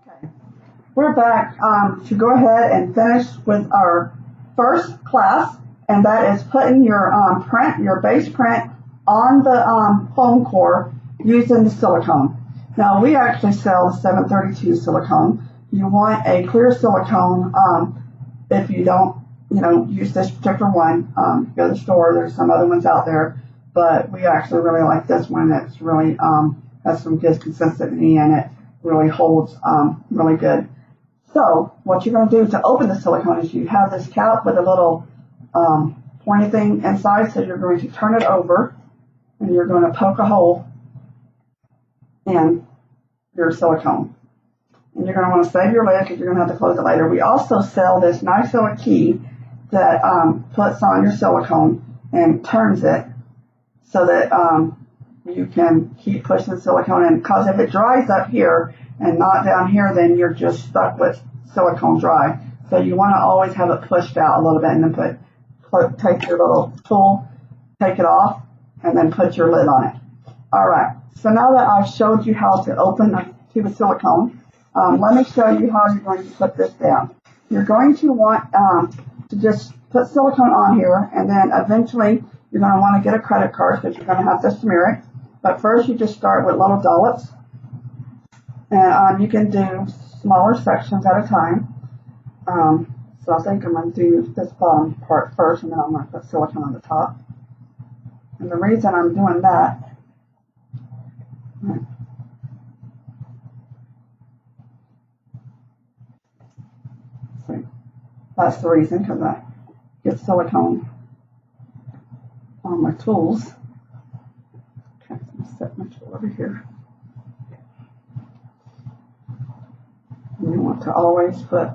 Okay, we're back to go ahead and finish with our first class, and that is putting your your base print on the foam core using the silicone. Now we actually sell 732 silicone. You want a clear silicone. If you don't, use this particular one, go to the store. There's some other ones out there, but we actually really like this one. It's really has some good consistency and it really holds really good. So what you're going to do to open the silicone is you have this cap with a little pointy thing inside. So you're going to turn it over and you're going to poke a hole in your silicone. And you're going to want to save your lid because you're going to have to close it later. We also sell this nice little key that puts on your silicone and turns it so that you can keep pushing the silicone in. Because if it dries up here and not down here, then you're just stuck with silicone dry. So you want to always have it pushed out a little bit and then take your little tool, take it off, and then put your lid on it. All right. So now that I've showed you how to open a tube of silicone, let me show you how you're going to put this down. You're going to want to just put silicone on here, and then eventually you're going to want to get a credit card because you're going to have to smear it. But first you just start with little dollops, and you can do smaller sections at a time. So I think I'm going to do this bottom part first, and then I'm going to put silicone on the top. And the reason I'm doing that, that's the reason, because I get silicone on my tools. Okay, I'm going to set my tool over here. And you want to always put,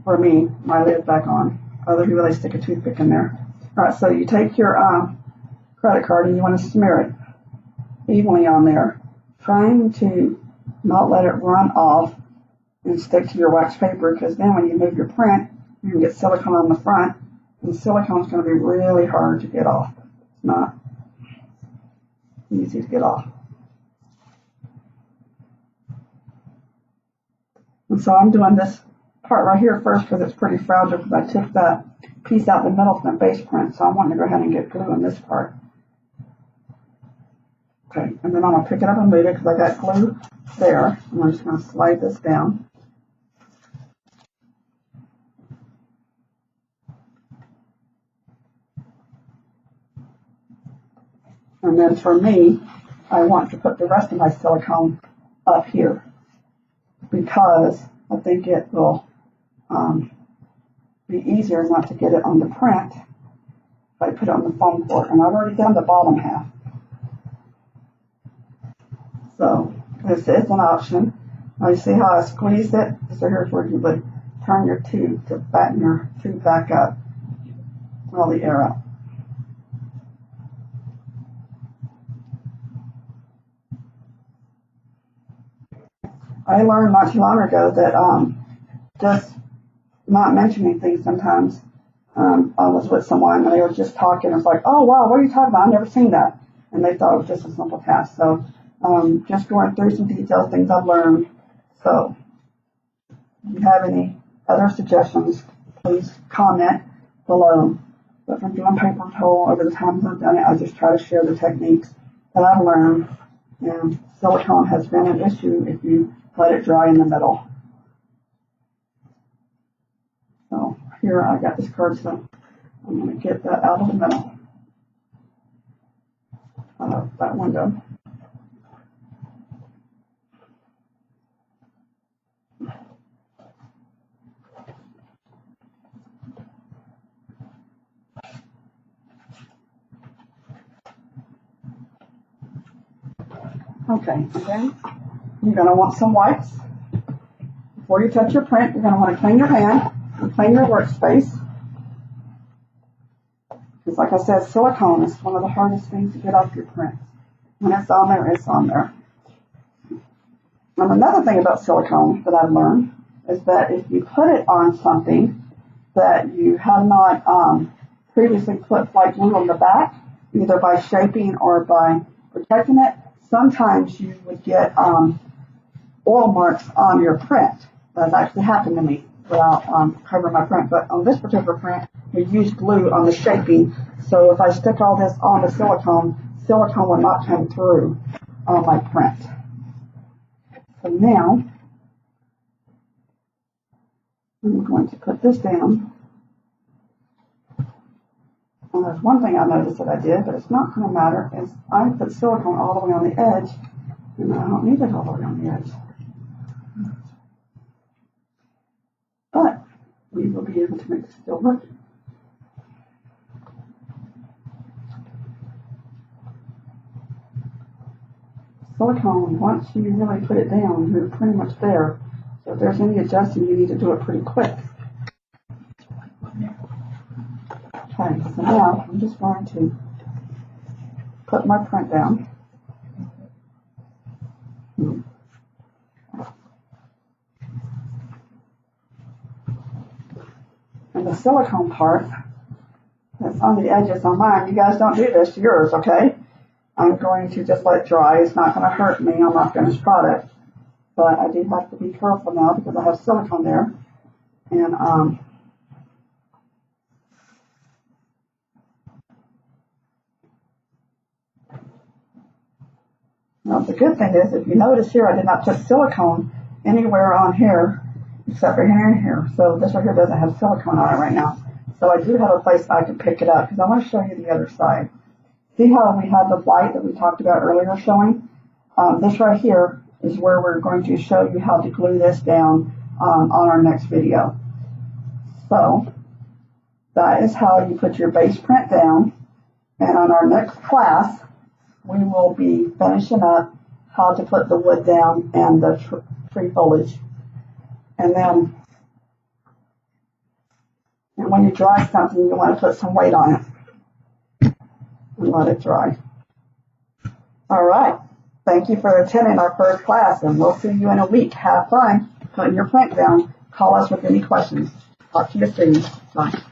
for me, my lid back on. Other people, they stick a toothpick in there. All right, so you take your credit card and you want to smear it evenly on there, trying to not let it run off and stick to your wax paper, because then when you move your print, you can get silicone on the front, and silicone is going to be really hard to get off. It's not easy to get off. And so I'm doing this part right here first because it's pretty fragile, because I took that piece out the middle from the base print, so I want to go ahead and get glue in this part. Okay, and then I'm going to pick it up and move it because I got glue there, and I'm just going to slide this down. And then for me, I want to put the rest of my silicone up here because I think it will be easier not to get it on the print if I put it on the foam core. And I've already done the bottom half. So this is an option. Now you see how I squeezed it? So here's where you would turn your tube to fatten your tube back up, all the air out. I learned not too long ago that just not mentioning things sometimes. I was with someone and they were just talking. I was like, oh, wow, what are you talking about? I've never seen that. And they thought it was just a simple task. So just going through some details, things I've learned. So if you have any other suggestions, please comment below. But from doing paper towel over the times I've done it, I just try to share the techniques that I've learned. And silicone has been an issue if you let it dry in the middle. So here I got this card, so I'm going to get that out of the middle of that window. Okay, and then you're going to want some wipes. Before you touch your print, you're going to want to clean your hand and clean your workspace. Because like I said, silicone is one of the hardest things to get off your print. When it's on there, it's on there. And another thing about silicone that I've learned is that if you put it on something that you have not previously put like glue on the back, either by shaping or by protecting it, sometimes you would get oil marks on your print. That actually happened to me without covering my print. But on this particular print, we used glue on the shaping. So if I stick all this on the silicone will not come through on my print. So now, I'm going to put this down. And there's one thing I noticed that I did, but it's not going to matter, is I put silicone all the way on the edge, and I don't need it all the way on the edge. But we will be able to make it still work. Silicone, once you really put it down, you're pretty much there. So if there's any adjusting, you need to do it pretty quick. Okay, so now I'm just going to put my print down. And the silicone part that's on the edges on mine, you guys don't do this to yours, okay? I'm going to just let it dry. It's not going to hurt me on my finished product. But I do have to be careful now because I have silicone there. And now the good thing is, if you notice here, I did not put silicone anywhere on here except for here and here. So this right here doesn't have silicone on it right now. So I do have a place I can pick it up because I want to show you the other side. See how we had the white that we talked about earlier showing? This right here is where we're going to show you how to glue this down on our next video. So that is how you put your base print down. And on our next class, we will be finishing up how to put the wood down and the tree foliage. And then when you dry something, you want to put some weight on it and let it dry. All right. Thank you for attending our first class, and we'll see you in a week. Have fun putting your print down. Call us with any questions. Talk to you soon. Bye.